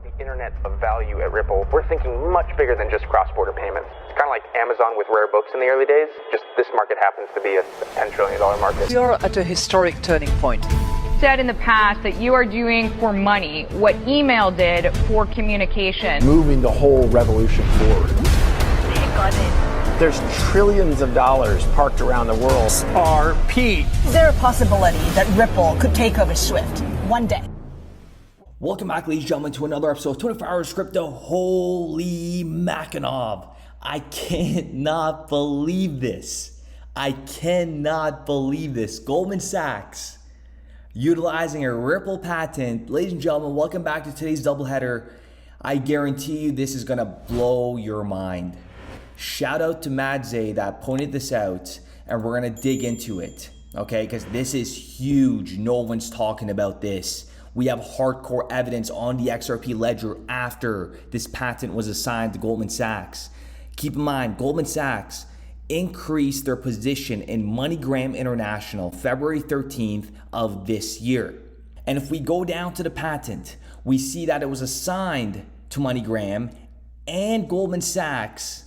the internet of value at Ripple, we're thinking much bigger than just cross-border payments. It's kind of like Amazon with rare books in the early days, just this market happens to be a $10 trillion market. We are at a historic turning point. Said in the past that you are doing for money what email did for communication. Moving the whole revolution forward. There's trillions of dollars parked around the world. XRP. Is there a possibility that Ripple could take over Swift one day? Welcome back, ladies and gentlemen, to another episode of 24 Hours Crypto. Holy Mackinaw. I cannot believe this. I cannot believe this. Goldman Sachs utilizing a Ripple patent. Ladies and gentlemen, welcome back to today's doubleheader. I guarantee you this is going to blow your mind. Shout out to Madze that pointed this out, and we're going to dig into it, okay? Because this is huge. No one's talking about this. We have hardcore evidence on the XRP ledger after this patent was assigned to Goldman Sachs. Keep in mind, Goldman Sachs increased their position in MONEYGRAM International February 13th of this year. And if we go down to the patent, we see that it was assigned to MONEYGRAM and Goldman Sachs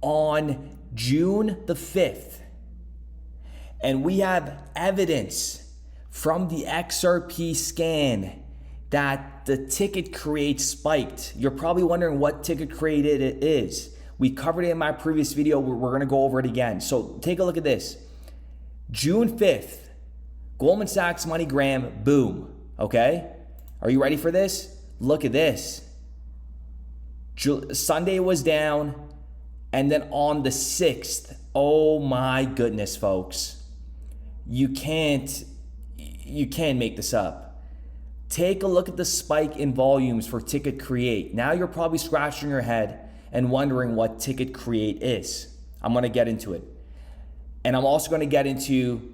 on June the 5th. And we have evidence from the XRP scan that the ticket create spiked. You're probably wondering what ticket create it is. We covered it in my previous video. We're gonna go over it again. So take a look at this. June 5th, Goldman Sachs MONEYGRAM, boom, okay? Are you ready for this? Look at this. Sunday was down, and then on the 6th, oh my goodness, folks. You can't make this up. Take a look at the spike in volumes for Ticket Create. Now you're probably scratching your head and wondering what Ticket Create is. I'm gonna get into it. And I'm also gonna get into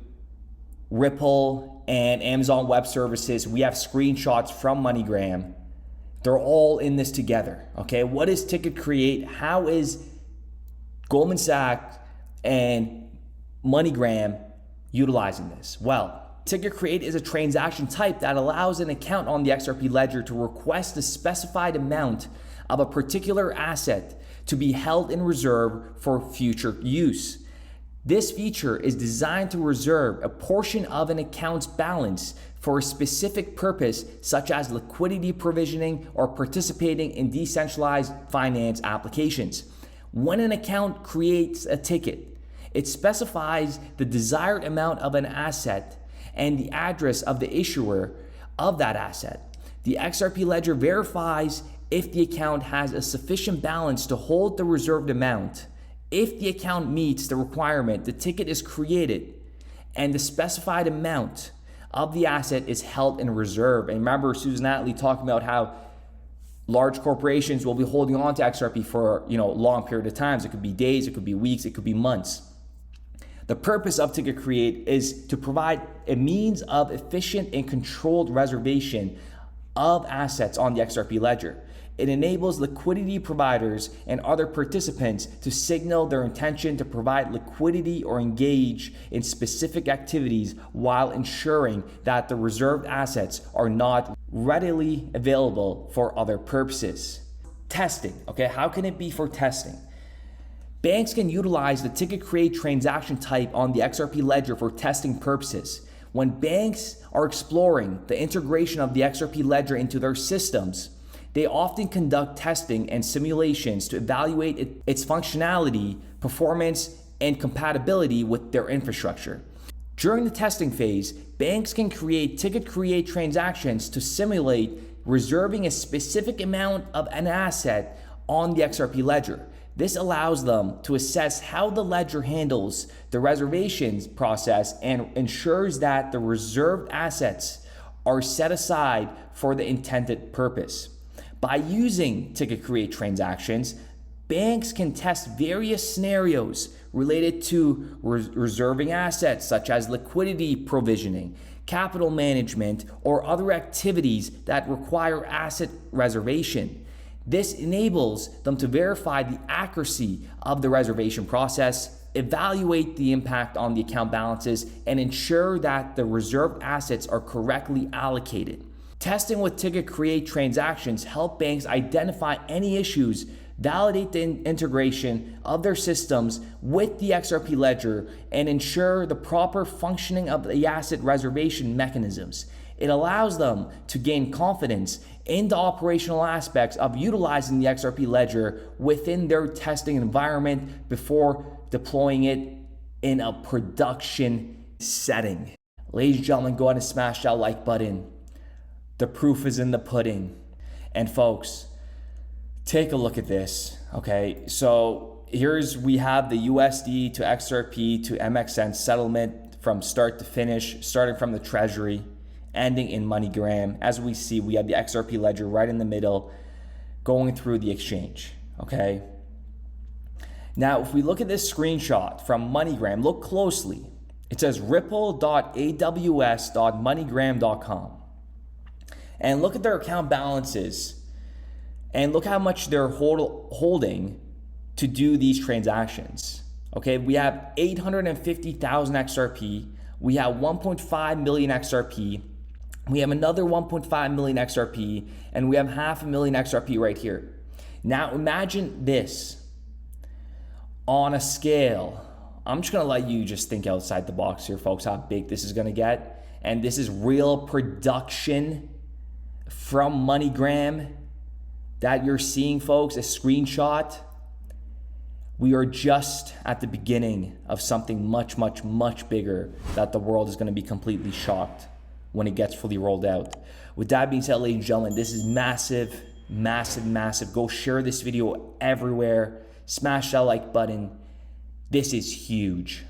Ripple and Amazon Web Services. We have screenshots from MONEYGRAM. They're all in this together, okay? What is Ticket Create? How is Goldman Sachs and MONEYGRAM utilizing this? Well, Ticket Create is a transaction type that allows an account on the XRP ledger to request a specified amount of a particular asset to be held in reserve for future use. This feature is designed to reserve a portion of an account's balance for a specific purpose, such as liquidity provisioning or participating in decentralized finance applications. When an account creates a ticket, it specifies the desired amount of an asset and the address of the issuer of that asset. The XRP ledger verifies if the account has a sufficient balance to hold the reserved amount. If the account meets the requirement, the ticket is created and the specified amount of the asset is held in reserve. And remember Susan Atley talking about how large corporations will be holding on to XRP for a long period of times. It could be days, it could be weeks, it could be months. The purpose of Ticket Create is to provide a means of efficient and controlled reservation of assets on the XRP ledger. It enables liquidity providers and other participants to signal their intention to provide liquidity or engage in specific activities while ensuring that the reserved assets are not readily available for other purposes. Testing, okay? How can it be for testing? Banks can utilize the Ticket Create transaction type on the XRP ledger for testing purposes. When banks are exploring the integration of the XRP ledger into their systems, they often conduct testing and simulations to evaluate its functionality, performance, and compatibility with their infrastructure. During the testing phase, banks can create Ticket Create transactions to simulate reserving a specific amount of an asset on the XRP ledger. This allows them to assess how the ledger handles the reservations process and ensures that the reserved assets are set aside for the intended purpose. By using Ticket Create transactions, banks can test various scenarios related to reserving assets such as liquidity provisioning, capital management, or other activities that require asset reservation. This enables them to verify the accuracy of the reservation process, evaluate the impact on the account balances, and ensure that the reserved assets are correctly allocated. Testing with Ticket Create transactions help banks identify any issues, validate the integration of their systems with the XRP ledger, and ensure the proper functioning of the asset reservation mechanisms. It allows them to gain confidence in the operational aspects of utilizing the XRP ledger within their testing environment before deploying it in a production setting. Ladies and gentlemen, go ahead and smash that like button. The proof is in the pudding. And folks, take a look at this, okay? So we have the USD to XRP to MXN settlement from start to finish, starting from the treasury, ending in MONEYGRAM. As we see, we have the XRP ledger right in the middle going through the exchange, okay? Now, if we look at this screenshot from MONEYGRAM, look closely. It says ripple.aws.moneygram.com. And look at their account balances and look how much they're holding to do these transactions. Okay, we have 850,000 XRP. We have 1.5 million XRP. We have another 1.5 million XRP, and we have 500,000 XRP right here. Now imagine this on a scale. I'm just gonna let you just think outside the box here, folks, how big this is gonna get. And this is real production from MONEYGRAM that you're seeing, folks, a screenshot. We are just at the beginning of something much, much, much bigger that the world is gonna be completely shocked when it gets fully rolled out. With that being said, ladies and gentlemen, this is massive, massive, massive. Go share this video everywhere. Smash that like button. This is huge.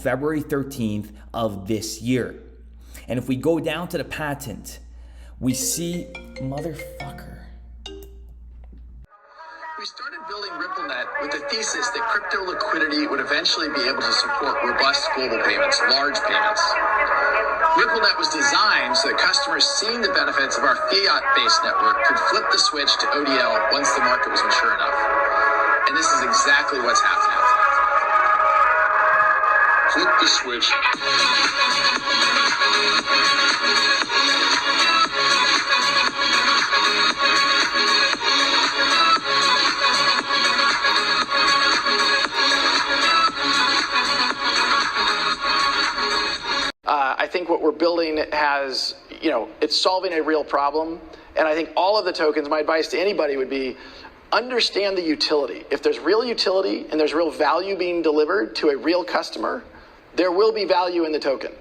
February 13th of this year. And if we go down to the patent, we see, motherfucker. We started building RippleNet with the thesis that crypto liquidity would eventually be able to support robust global payments, large payments. RippleNet was designed so that customers seeing the benefits of our fiat-based network could flip the switch to ODL once the market was mature enough. And this is exactly what's happening. Flip the switch. I think what we're building has, it's solving a real problem. And I think all of the tokens, my advice to anybody would be, understand the utility. If there's real utility and there's real value being delivered to a real customer, there will be value in the token.